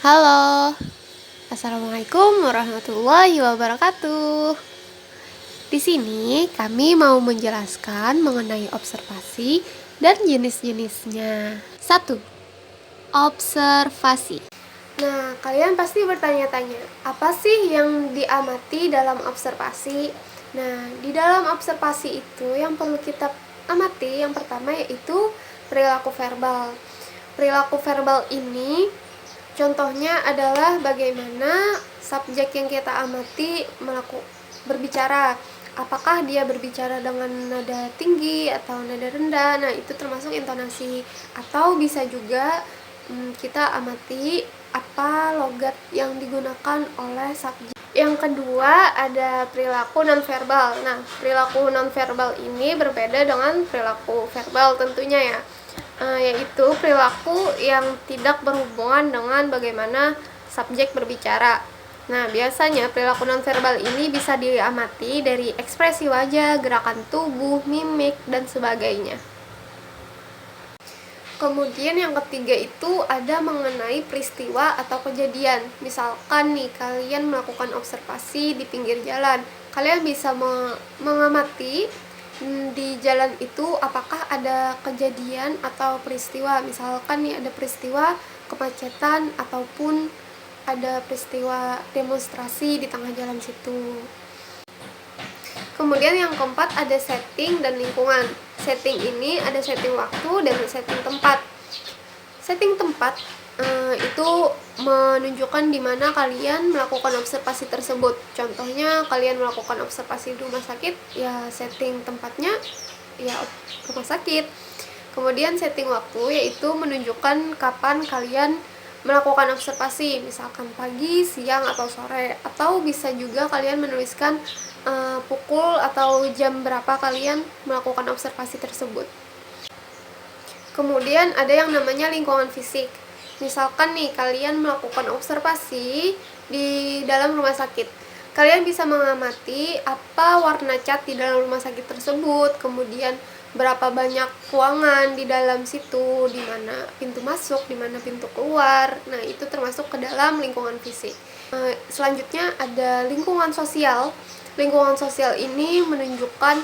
Halo, assalamualaikum warahmatullahi wabarakatuh. Di sini kami mau menjelaskan mengenai observasi dan jenis-jenisnya. 1. Observasi. Nah, kalian pasti bertanya-tanya, apa sih yang diamati dalam observasi? Nah, di dalam observasi itu yang perlu kita amati yang pertama yaitu perilaku verbal. Perilaku verbal ini contohnya adalah bagaimana subjek yang kita amati berbicara. Apakah dia berbicara dengan nada tinggi atau nada rendah? Nah, itu termasuk intonasi. Atau bisa juga kita amati apa logat yang digunakan oleh subjek. Yang kedua ada perilaku nonverbal. Nah, perilaku nonverbal ini berbeda dengan perilaku verbal tentunya ya. Yaitu perilaku yang tidak berhubungan dengan bagaimana subjek berbicara. Nah, biasanya perilaku nonverbal ini bisa diamati dari ekspresi wajah, gerakan tubuh, mimik, dan sebagainya. Kemudian yang ketiga itu ada mengenai peristiwa atau kejadian. Misalkan nih, kalian melakukan observasi di pinggir jalan. Kalian bisa mengamati di jalan itu apakah ada kejadian atau peristiwa. Misalkan nih ada peristiwa kemacetan ataupun ada peristiwa demonstrasi di tengah jalan situ. Kemudian yang keempat ada setting dan lingkungan. Setting ini ada setting waktu dan setting tempat. Setting tempat itu menunjukkan di mana kalian melakukan observasi tersebut. Contohnya kalian melakukan observasi di rumah sakit, ya setting tempatnya ya rumah sakit. Kemudian setting waktu yaitu menunjukkan kapan kalian melakukan observasi, misalkan pagi, siang, atau sore. Atau bisa juga kalian menuliskan pukul atau jam berapa kalian melakukan observasi tersebut. Kemudian ada yang namanya lingkungan fisik. Misalkan nih kalian melakukan observasi di dalam rumah sakit. Kalian bisa mengamati apa warna cat di dalam rumah sakit tersebut, kemudian berapa banyak ruangan di dalam situ, di mana pintu masuk, di mana pintu keluar. Nah, itu termasuk ke dalam lingkungan fisik. Selanjutnya ada lingkungan sosial. Lingkungan sosial ini menunjukkan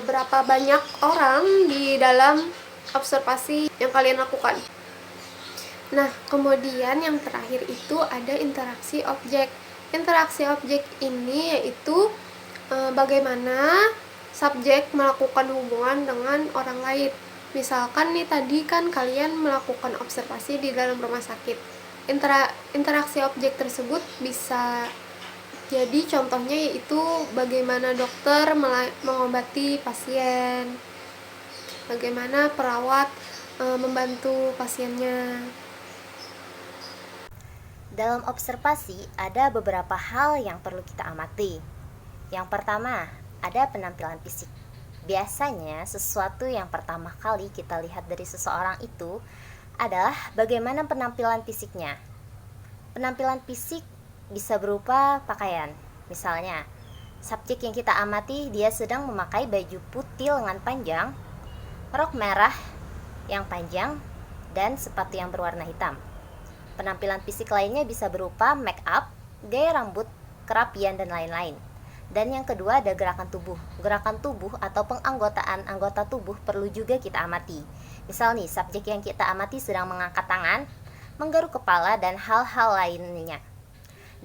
berapa banyak orang di dalam observasi yang kalian lakukan. Nah, kemudian yang terakhir itu ada interaksi objek. Interaksi objek ini yaitu bagaimana subjek melakukan hubungan dengan orang lain. Misalkan nih tadi kan kalian melakukan observasi di dalam rumah sakit. Interaksi objek tersebut bisa jadi contohnya yaitu bagaimana dokter mengobati pasien, bagaimana perawat membantu pasiennya. Dalam observasi ada beberapa hal yang perlu kita amati. Yang pertama, ada penampilan fisik. Biasanya sesuatu yang pertama kali kita lihat dari seseorang itu adalah bagaimana penampilan fisiknya. Penampilan fisik bisa berupa pakaian. Misalnya, subjek yang kita amati dia sedang memakai baju putih lengan panjang, rok merah yang panjang, dan sepatu yang berwarna hitam. Penampilan fisik lainnya bisa berupa make up, gaya rambut, kerapian, dan lain-lain. Dan yang kedua ada gerakan tubuh. Gerakan tubuh atau penganggotaan anggota tubuh perlu juga kita amati. Misal nih, subjek yang kita amati sedang mengangkat tangan, menggaruk kepala, dan hal-hal lainnya.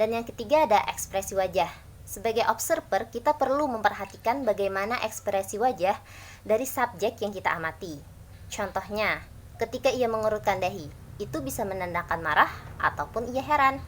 Dan yang ketiga ada ekspresi wajah. Sebagai observer, kita perlu memperhatikan bagaimana ekspresi wajah dari subjek yang kita amati. Contohnya, ketika ia mengerutkan dahi, itu bisa menandakan marah ataupun ia heran.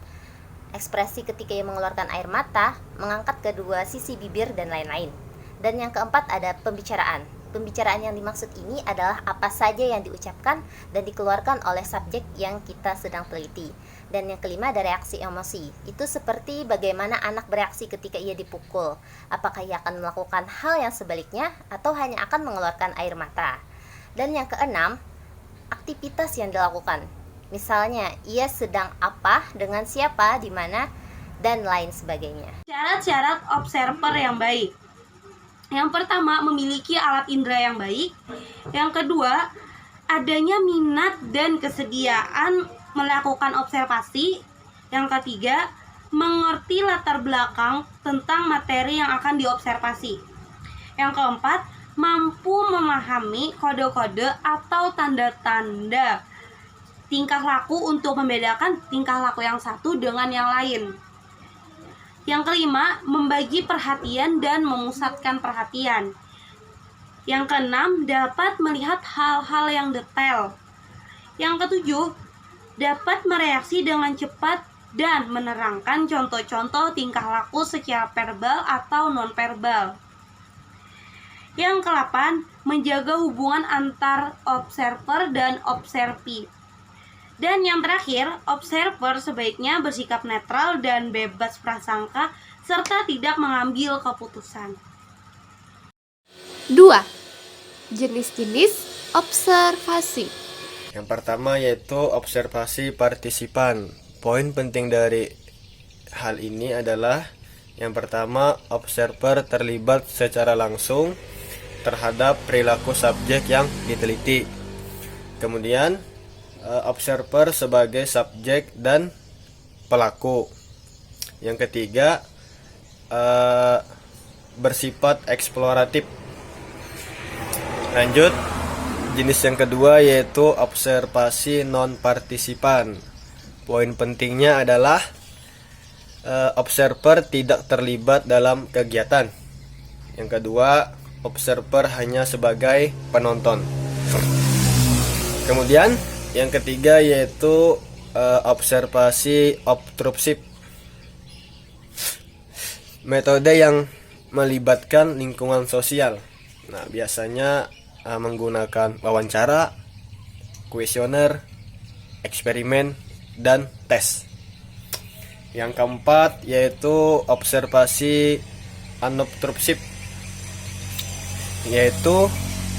Ekspresi ketika ia mengeluarkan air mata, mengangkat kedua sisi bibir, dan lain-lain. Dan yang keempat ada pembicaraan. Pembicaraan yang dimaksud ini adalah apa saja yang diucapkan dan dikeluarkan oleh subjek yang kita sedang teliti. Dan yang kelima ada reaksi emosi. Itu seperti bagaimana anak bereaksi ketika ia dipukul. Apakah ia akan melakukan hal yang sebaliknya atau hanya akan mengeluarkan air mata. Dan yang keenam, aktivitas yang dilakukan. Misalnya, ia sedang apa, dengan siapa, di mana, dan lain sebagainya. Syarat-syarat observer yang baik. Yang pertama, memiliki alat indera yang baik. Yang kedua, adanya minat dan kesediaan melakukan observasi. Yang ketiga, mengerti latar belakang tentang materi yang akan diobservasi. Yang keempat, mampu memahami kode-kode atau tanda-tanda tingkah laku untuk membedakan tingkah laku yang satu dengan yang lain. Yang kelima, membagi perhatian dan memusatkan perhatian. Yang keenam, dapat melihat hal-hal yang detail. Yang ketujuh, dapat mereaksi dengan cepat dan menerangkan contoh-contoh tingkah laku secara verbal atau non-verbal. Yang kedelapan, menjaga hubungan antar observer dan observi. Dan yang terakhir, observer sebaiknya bersikap netral dan bebas prasangka serta tidak mengambil keputusan. 2. Jenis-jenis observasi. Yang pertama yaitu observasi partisipan. Poin penting dari hal ini adalah yang pertama, observer terlibat secara langsung terhadap perilaku subjek yang diteliti. Kemudian, observer sebagai subjek dan pelaku. Yang ketiga, bersifat eksploratif. Lanjut, jenis yang kedua yaitu observasi non-partisipan. Poin pentingnya adalah observer tidak terlibat dalam kegiatan. Yang kedua, observer hanya sebagai penonton. Kemudian, yang ketiga yaitu observasi obtrusif. Metode yang melibatkan lingkungan sosial. Nah, biasanya menggunakan wawancara, kuesioner, eksperimen, dan tes. Yang keempat yaitu observasi unobtrusif, yaitu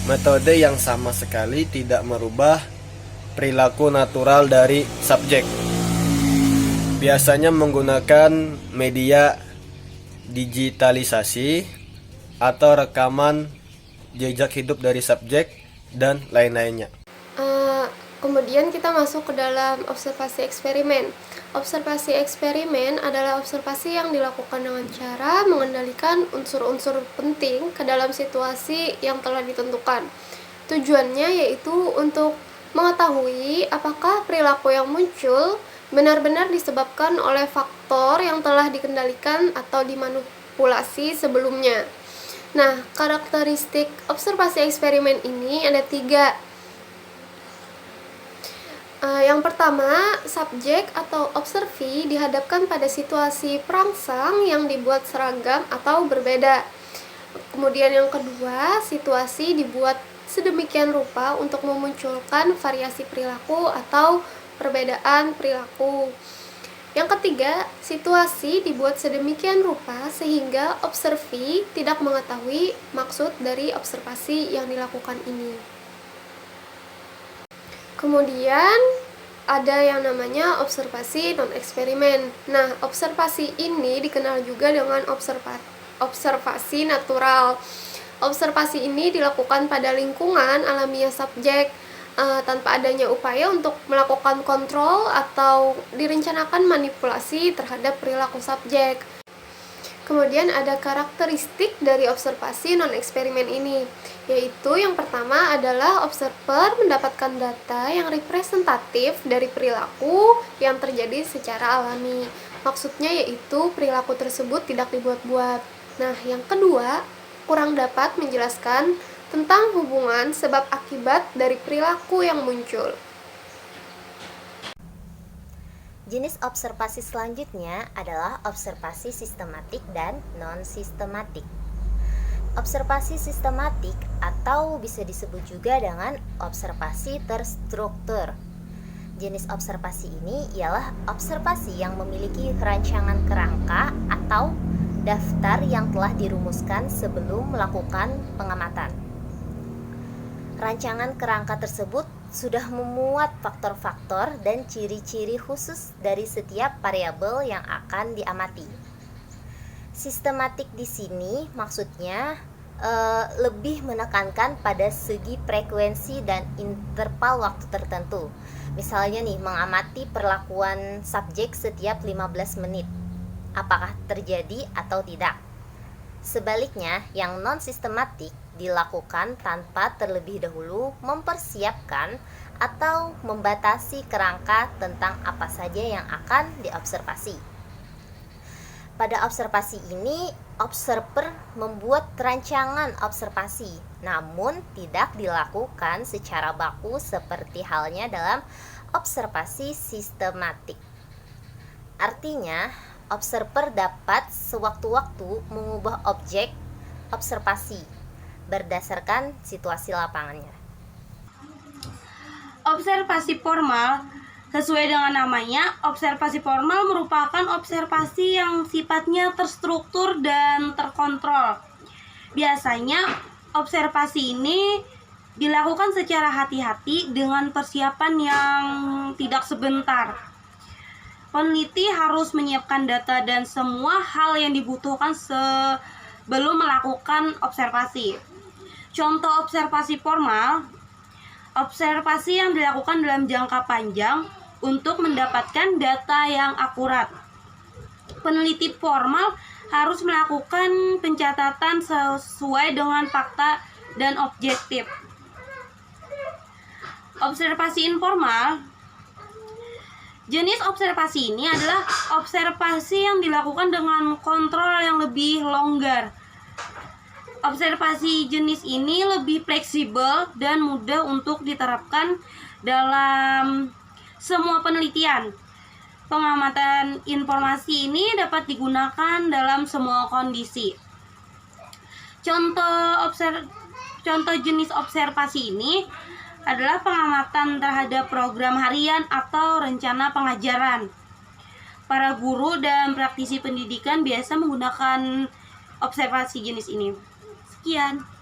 metode yang sama sekali tidak merubah perilaku natural dari subjek. Biasanya menggunakan media digitalisasi atau rekaman jejak hidup dari subjek dan lain-lainnya. Kemudian kita masuk ke dalam observasi eksperimen. Observasi eksperimen adalah observasi yang dilakukan dengan cara mengendalikan unsur-unsur penting ke dalam situasi yang telah ditentukan. Tujuannya yaitu untuk mengetahui apakah perilaku yang muncul benar-benar disebabkan oleh faktor yang telah dikendalikan atau dimanipulasi sebelumnya. Nah, karakteristik observasi eksperimen ini ada 3. Yang pertama, subjek atau observi dihadapkan pada situasi perangsang yang dibuat seragam atau berbeda. Kemudian yang kedua, situasi dibuat sedemikian rupa untuk memunculkan variasi perilaku atau perbedaan perilaku. Yang ketiga, situasi dibuat sedemikian rupa sehingga observi tidak mengetahui maksud dari observasi yang dilakukan ini. Kemudian ada yang namanya observasi non-eksperimen. Nah, observasi ini dikenal juga dengan observasi natural. Observasi ini dilakukan pada lingkungan alamiah subjek tanpa adanya upaya untuk melakukan kontrol atau direncanakan manipulasi terhadap perilaku subjek. Kemudian ada karakteristik dari observasi non-eksperimen ini, yaitu yang pertama adalah observer mendapatkan data yang representatif dari perilaku yang terjadi secara alami. Maksudnya yaitu perilaku tersebut tidak dibuat-buat. Nah, yang kedua, kurang dapat menjelaskan tentang hubungan sebab akibat dari perilaku yang muncul. Jenis observasi selanjutnya adalah observasi sistematik dan non-sistematik. Observasi sistematik atau bisa disebut juga dengan observasi terstruktur. Jenis observasi ini ialah observasi yang memiliki rancangan kerangka atau daftar yang telah dirumuskan sebelum melakukan pengamatan. Rancangan kerangka tersebut sudah memuat faktor-faktor dan ciri-ciri khusus dari setiap variabel yang akan diamati. Sistematik di sini maksudnya lebih menekankan pada segi frekuensi dan interval waktu tertentu. Misalnya nih, mengamati perlakuan subjek setiap 15 menit. Apakah terjadi atau tidak? Sebaliknya, yang non-sistematik dilakukan tanpa terlebih dahulu mempersiapkan atau membatasi kerangka tentang apa saja yang akan diobservasi. Pada observasi ini, observer membuat rancangan observasi, namun tidak dilakukan secara baku seperti halnya dalam observasi sistematik. Artinya, observer dapat sewaktu-waktu mengubah objek observasi berdasarkan situasi lapangannya. Observasi formal, sesuai dengan namanya, observasi formal merupakan observasi yang sifatnya terstruktur dan terkontrol. Biasanya, observasi ini dilakukan secara hati-hati dengan persiapan yang tidak sebentar. Peneliti harus menyiapkan data dan semua hal yang dibutuhkan sebelum melakukan observasi. Contoh observasi formal, observasi yang dilakukan dalam jangka panjang untuk mendapatkan data yang akurat. Peneliti formal harus melakukan pencatatan sesuai dengan fakta dan objektif. Observasi informal, jenis observasi ini adalah observasi yang dilakukan dengan kontrol yang lebih longgar. Observasi jenis ini lebih fleksibel dan mudah untuk diterapkan dalam semua penelitian. Pengamatan informasi ini dapat digunakan dalam semua kondisi. Contoh jenis observasi ini adalah pengamatan terhadap program harian atau rencana pengajaran. Para guru dan praktisi pendidikan biasa menggunakan observasi jenis ini. Sekian.